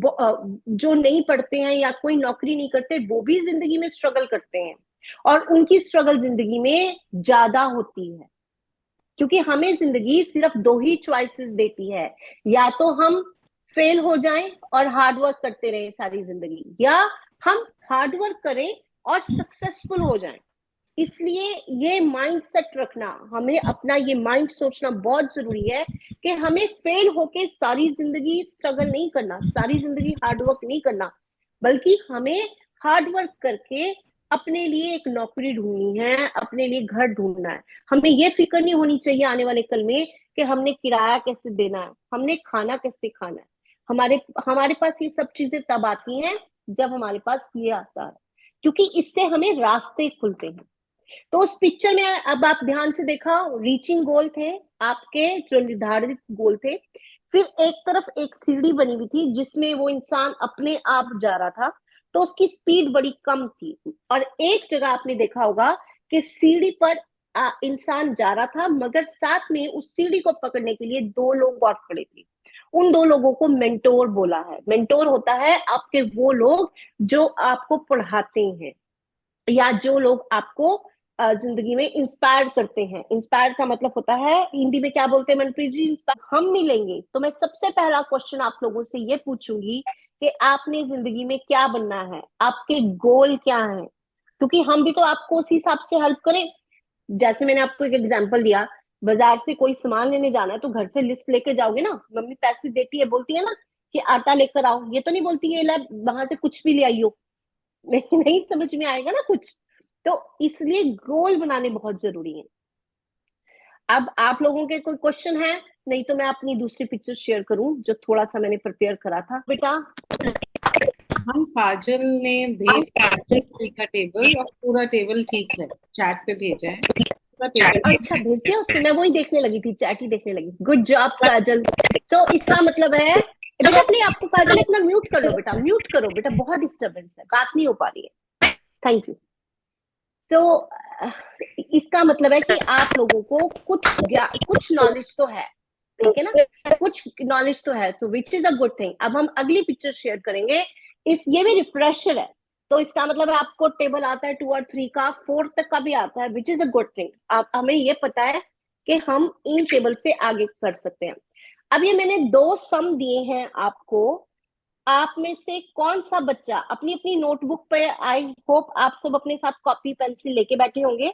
जो नहीं पढ़ते हैं या कोई नौकरी नहीं करते वो भी जिंदगी में स्ट्रगल करते हैं, और उनकी स्ट्रगल जिंदगी में ज्यादा होती है, क्योंकि हमें जिंदगी सिर्फ दो ही चॉइसेस देती है, या तो हम फेल हो जाएं और हार्ड वर्क करते रहें सारी जिंदगी, या हम हार्ड वर्क करें और सक्सेसफुल हो जाएं। इसलिए ये माइंड सेट रखना, हमें अपना ये माइंड सोचना बहुत जरूरी है कि हमें फेल होके सारी जिंदगी स्ट्रगल नहीं करना, सारी जिंदगी हार्ड वर्क नहीं करना, बल्कि हमें हार्ड वर्क करके अपने लिए एक नौकरी ढूंढनी है, अपने लिए घर ढूंढना है। हमें ये फिक्र नहीं होनी चाहिए आने वाले कल में कि हमने किराया कैसे देना है, हमने खाना कैसे खाना है। हमारे हमारे पास ये सब चीजें तब आती हैं जब हमारे पास ये आता है, क्योंकि इससे हमें रास्ते खुलते हैं। तो उस पिक्चर में अब आप ध्यान से देखा, रीचिंग गोल थे आपके, जो निर्धारित गोल थे, फिर एक तरफ एक सीढ़ी बनी हुई थी जिसमें वो इंसान अपने आप जा रहा था, तो उसकी स्पीड बड़ी कम थी, और एक जगह आपने देखा होगा कि सीढ़ी पर इंसान जा रहा था, मगर साथ में उस सीढ़ी को पकड़ने के लिए दो लोग और खड़े थे। उन दो लोगों को मेंटोर बोला है। मेंटोर होता है आपके वो लोग जो आपको पढ़ाते हैं, या जो लोग आपको जिंदगी में इंस्पायर करते हैं। इंस्पायर का मतलब होता है, हिंदी में क्या बोलते हैं मनप्रीत जी, इंस्पायर। हम मिलेंगे तो मैं सबसे पहला क्वेश्चन आप लोगों से ये पूछूंगी कि आपने जिंदगी में क्या बनना है, आपके गोल क्या है, क्योंकि हम भी तो आपको उसी हिसाब से हेल्प करें। जैसे मैंने आपको एक एग्जांपल दिया, बाजार से कोई सामान लेने जाना है तो घर से लिस्ट लेके जाओगे ना, मम्मी पैसे देती है, बोलती है ना कि आटा लेकर आओ, ये तो नहीं बोलती है ला वहां से कुछ भी ले आइयो। नहीं, नहीं समझ में आएगा ना कुछ। तो इसलिए गोल बनाने बहुत जरूरी है। अब आप लोगों के कोई क्वेश्चन है? नहीं तो मैं अपनी दूसरी पिक्चर शेयर करूं जो थोड़ा सा मैंने प्रिपेयर करा था बेटा। हम काजल ने भेज दिया का टेबल, और पूरा टेबल ठीक है, चैट पे भेजा है, पूरा टेबल ठीक अच्छा, भेज दिया उसने, मैं वही देखने लगी थी, चैट ही देखने लगी। गुड जॉब काजल। सो इसका मतलब है, बेटा अपने आपको काजल अपना म्यूट कर लो बेटा, म्यूट करो बेटा, बहुत डिस्टरबेंस है, बात नहीं हो पा रही है। Thank you. सो इसका मतलब है कि आप लोगों को कुछ नॉलेज तो है, ठीक है ना, कुछ नॉलेज तो है, तो which is a good thing. अब हम अगली पिक्चर शेयर करेंगे। ये भी रिफ्रेशर है, तो इसका मतलब है आपको टेबल आता है 2 और 3 का, 4 तक का भी आता है, which is a good thing. आप हमें ये पता है कि हम इन टेबल से आगे कर सकते हैं। अब ये मैंने दो सम दिए हैं आपको, आप में से कौन सा बच्चा अपनी अपनी नोटबुक पर, आई होप आप सब अपने साथ कॉपी पेंसिल लेके बैठे होंगे,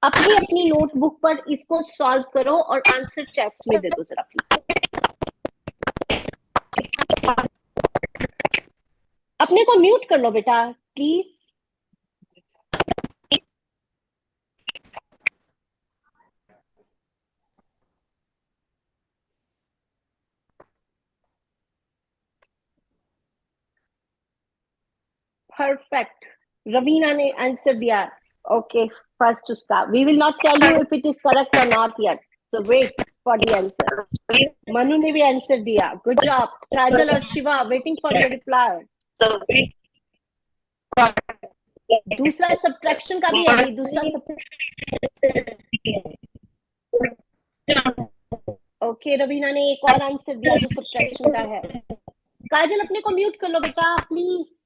अपनी अपनी नोटबुक पर इसको सॉल्व करो और आंसर चैट्स में दे दो जरा प्लीज। अपने को म्यूट कर लो बेटा प्लीज। परफेक्ट, रवीना ने आंसर दिया। ओके, फर्स्ट उसका, we will not tell you if it is correct और not yet, so wait for the answer. Manu ने भी आंसर दिया, गुड जॉब। काजल और Shiva waiting for your reply. दूसरा सब्ट्रैक्शन का भी है भाई, दूसरा सब। ओके, रवीना ने एक और आंसर दिया जो सब्ट्रैक्शन का है। काजल अपने को म्यूट कर लो बेटा प्लीज।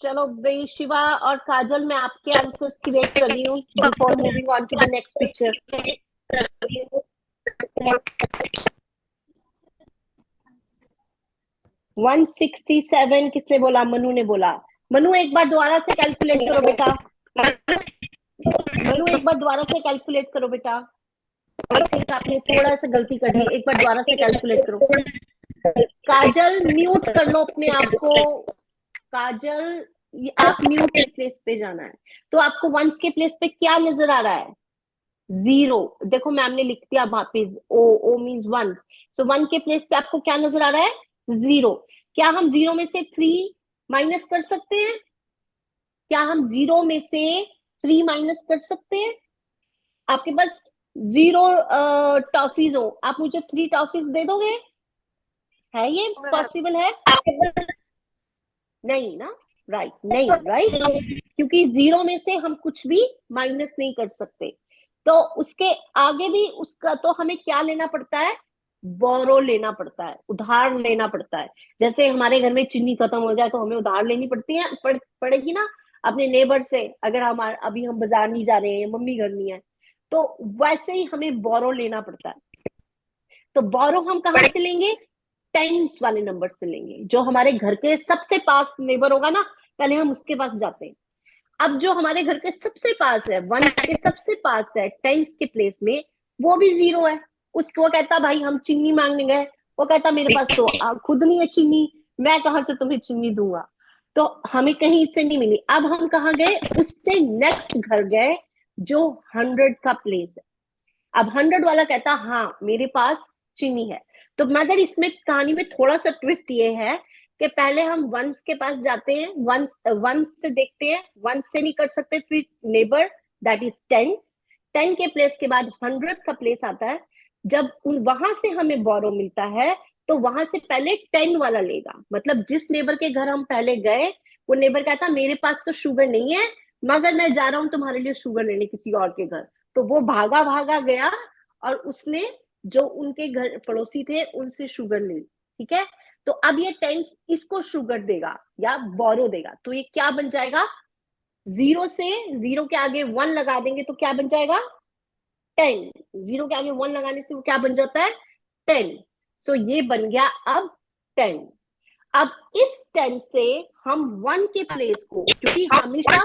चलो भाई, शिवा और काजल, मैं आपके आंसर्स की वेट कर रही हूँ before moving on to the next picture. 167 किसने बोला? मनु ने बोला। मनु एक बार दोबारा से कैलकुलेट करो बेटा। मनु एक बार दोबारा से कैलकुलेट करो बेटा। आई थिंक आपने थोड़ा सा गलती कर दी, एक बार दोबारा से कैलकुलेट करो। काजल म्यूट कर लो अपने आप को। काजल, आप म्यूट के प्लेस पे जाना है, तो आपको वंस के प्लेस पे क्या नजर आ रहा है? जीरो। देखो मैम ने लिख दिया वहां पे, O O means one, so one के प्लेस पे आपको क्या नजर आ रहा है? जीरो। क्या हम जीरो में से 3 माइनस कर सकते हैं? क्या हम जीरो में से 3 माइनस कर सकते हैं? आपके पास जीरो टॉफीज हो, आप मुझे 3 टॉफीज दे दोगे? है ये पॉसिबल है? नहीं ना, राइट नहीं, राइट, क्योंकि जीरो में से हम कुछ भी माइनस नहीं कर सकते। तो उसके आगे भी उसका तो हमें क्या लेना पड़ता है, बोरो लेना पड़ता है, उधार लेना पड़ता है। जैसे हमारे घर में चीनी खत्म हो जाए तो हमें उधार लेनी पड़ती है, पड़ेगी ना अपने नेबर से। अगर हम अभी हम बाजार नहीं जा रहे हैं, मम्मी घर नहीं है, तो वैसे ही हमें बोरो लेना पड़ता है। तो बोरो हम कहाँ से लेंगे, टेंस वाले नंबर से लेंगे। जो हमारे घर के सबसे पास नेबर होगा ना, पहले हम उसके पास जाते हैं। अब जो हमारे घर के सबसे पास है, वंस के सबसे पास है, टेंस के प्लेस में, वो भी जीरो है। उसको कहता भाई हम चीनी मांगने गए, वो कहता मेरे पास तो खुद नहीं है चीनी, मैं कहां से तुम्हें चीनी दूंगा। तो हमें कहीं से नहीं मिली। अब हम कहाँ गए, उससे नेक्स्ट घर गए जो 100 का प्लेस है। अब 100 वाला कहता हाँ मेरे पास चीनी है। तो मगर इसमें कहानी में थोड़ा सा ट्विस्ट ये है कि पहले हम वंस के पास जाते हैं, वंस वंस से देखते हैं, वंस से नहीं कर सकते, फिर नेबर दैट इज टेंस, 10 के प्लेस के बाद 100 का प्लेस आता है। जब वहां से हमें बोरो मिलता है तो वहां से पहले 10 वाला लेगा। मतलब जिस नेबर के घर हम पहले गए, वो नेबर कहता मेरे पास तो शुगर नहीं है, मगर मैं जा रहा हूं तुम्हारे लिए शुगर लेने किसी और के घर। तो वो भागा भागा गया और उसने जो उनके घर पड़ोसी थे उनसे शुगर ली। ठीक है, तो अब ये टेंस इसको शुगर देगा या बोरो देगा। तो ये क्या बन जाएगा, जीरो से, जीरो के आगे वन लगा देंगे तो क्या बन जाएगा, 10। जीरो के आगे वन लगाने से वो क्या बन जाता है, 10। सो ये बन गया अब 10। अब इस 10 से हम वन के प्लेस को, क्योंकि हमेशा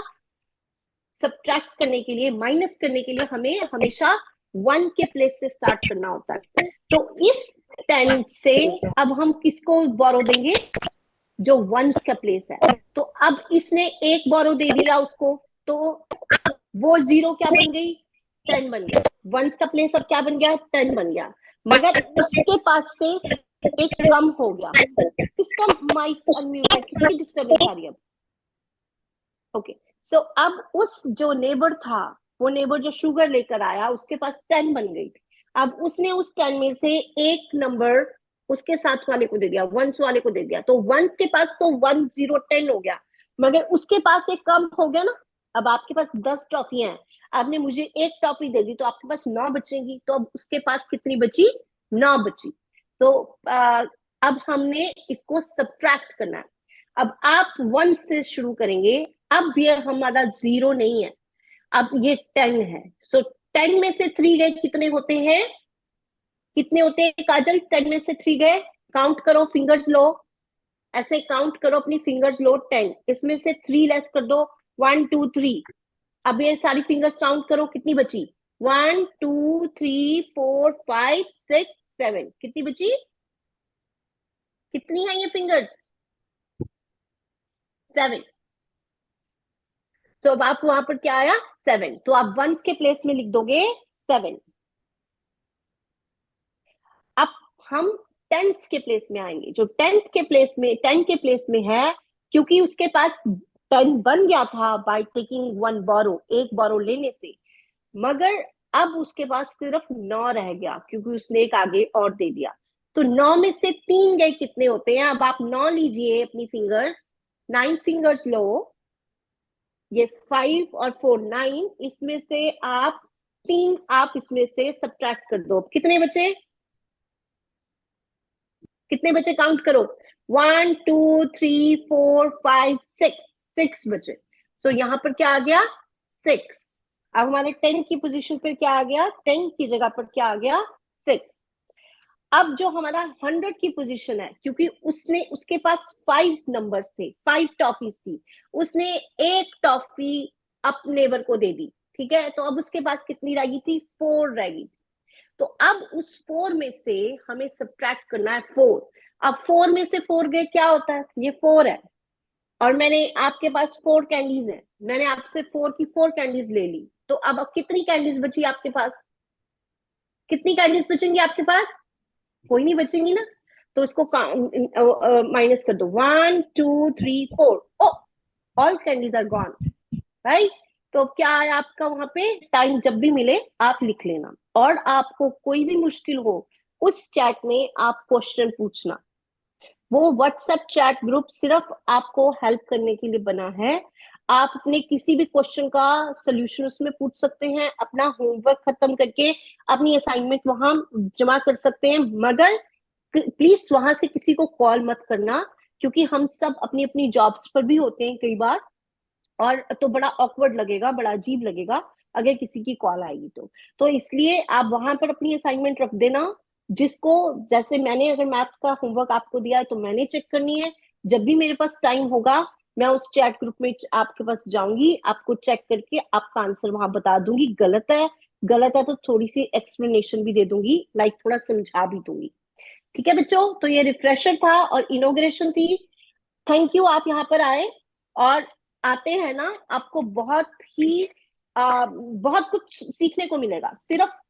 सब्ट्रैक्ट करने के लिए, माइनस करने के लिए हमें हमेशा वन के प्लेस से स्टार्ट करना होता है। तो इस 10 से अब हम किसको बोरो देंगे, जो वंस का प्लेस है। तो अब इसने एक बोरो दे दिया उसको, तो वो जीरो क्या बन गई, 10 बन गया। वंस का प्लेस अब क्या बन गया, 10 बन गया। मगर उसके पास से एक कम हो गया। किसका माइक अनम्यूट है, किसकी डिस्टर्बेंस आ रही है। ओके, सो अब उस जो नेबर था, वो नेबर जो शुगर लेकर आया, उसके पास 10 बन गई। अब उसने उस 10 में से एक नंबर उसके साथ वाले को दे दिया, वंस वाले को दे दिया। तो वंस के पास तो 1010 हो गया, मगर उसके पास एक कम हो गया ना। अब आपके पास 10 टॉफियां हैं, आपने मुझे एक टॉफी दे दी तो आपके पास 9 बचेंगी। तो अब उसके पास कितनी बची, 9 बची। तो अब हमने इसको सब्ट्रैक्ट करना है। अब आप वन से शुरू करेंगे। अब ये हमारा जीरो नहीं है, अब ये 10 है। सो 10 में से 3 गए, कितने होते हैं, कितने होते हैं काजल, 10 में से 3 गए, काउंट करो, फिंगर्स लो, ऐसे काउंट करो अपनी फिंगर्स लो। 10 इसमें से 3 लेस कर दो, 1 2 3। अब ये सारी फिंगर्स काउंट करो, कितनी बची, 1 2 3 4 5 6 7, कितनी बची, कितनी है ये फिंगर्स, 7। तो अब आप वहां पर क्या आया, 7। तो आप वंस के प्लेस में लिख दोगे 7। अब हम टेंथ के प्लेस में आएंगे। जो टेंथ के प्लेस में, 10 के प्लेस में है, क्योंकि उसके पास 10 बन गया था बाय टेकिंग वन बोरो, एक बोरो लेने से। मगर अब उसके पास सिर्फ 9 रह गया, क्योंकि उसने एक आगे और दे दिया। तो 9 में से 3 गए, कितने होते हैं, अब आप 9 लीजिए अपनी फिंगर्स, 9 फिंगर्स लो। ये 5 और 4 9, इसमें से आप 3 आप इसमें से सब्ट्रैक्ट कर दो, कितने बचे, कितने बचे, काउंट करो, 1 2 3 4 5 6, 6 बचे। तो यहां पर क्या आ गया, 6। अब हमारे 10 की पोजीशन पर क्या आ गया, 10 की जगह पर क्या आ गया, 6। अब जो हमारा 100 की पोजीशन है, क्योंकि उसने, उसके पास 5 नंबर्स थे, 5 टॉफीज थी, उसने एक टॉफी अपने नेबर को दे दी। ठीक है, तो अब उसके पास कितनी रह गई थी, 4 रह गई। तो अब उस 4 में से हमें सब्ट्रैक्ट करना है 4। अब 4 में से 4 गए, क्या होता है, ये 4 है, और मैंने आपके पास 4 कैंडीज है, मैंने आपसे 4 की 4 कैंडीज ले ली। तो अब कितनी कैंडीज बची आपके पास, कितनी कैंडीज बचेंगी आपके पास, कोई नहीं बचेंगी ना। तो इसको माइनस कर दो, 1 2 3 4, oh all candies are gone, right. तो क्या है आपका वहां पे, टाइम जब भी मिले आप लिख लेना, और आपको कोई भी मुश्किल हो उस चैट में आप क्वेश्चन पूछना। वो व्हाट्सएप चैट ग्रुप सिर्फ आपको हेल्प करने के लिए बना है। आप अपने किसी भी क्वेश्चन का सोल्यूशन उसमें पूछ सकते हैं, अपना होमवर्क खत्म करके अपनी असाइनमेंट वहां जमा कर सकते हैं, मगर प्लीज वहां से किसी को कॉल मत करना, क्योंकि हम सब अपनी अपनी जॉब्स पर भी होते हैं कई बार, और तो बड़ा ऑकवर्ड लगेगा, बड़ा अजीब लगेगा अगर किसी की कॉल आएगी तो इसलिए आप वहां पर अपनी असाइनमेंट रख देना। जिसको, जैसे मैंने अगर मैथ का होमवर्क आपको दिया है तो मैंने चेक करनी है, जब भी मेरे पास टाइम होगा मैं उस चैट ग्रुप में आपके पास जाऊंगी, आपको चेक करके आपका आंसर वहां बता दूंगी। गलत है तो थोड़ी सी एक्सप्लेनेशन भी दे दूंगी, लाइक थोड़ा समझा भी दूंगी। ठीक है बच्चों, तो ये रिफ्रेशर था और इनोग्रेशन थी। थैंक यू आप यहाँ पर आए, और आते हैं ना, आपको बहुत ही बहुत कुछ सीखने को मिलेगा, सिर्फ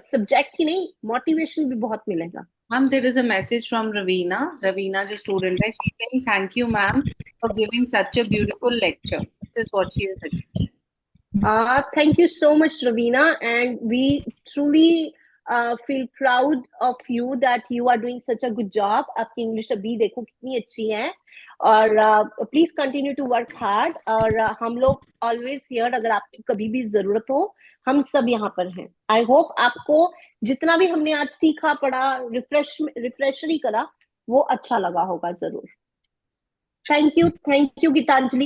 सब्जेक्ट ही नहीं, मोटिवेशन भी बहुत मिलेगा। Ma'am, there is a message from Ravina. Ravina, जो student है, she's saying thank you, ma'am, for giving such a beautiful lecture. This is what she has written. Thank you so much, Ravina, and we truly feel proud of you that you are doing such a good job. आपकी English अभी देखो कितनी अच्छी है, और please continue to work hard, और हम लोग ऑलवेज हियर, अगर आपको कभी भी जरूरत हो हम सब यहाँ पर हैं। आई होप आपको जितना भी हमने आज सीखा पढ़ा, रिफ्रेशरी करा, वो अच्छा लगा होगा जरूर। Thank you Geetanjali.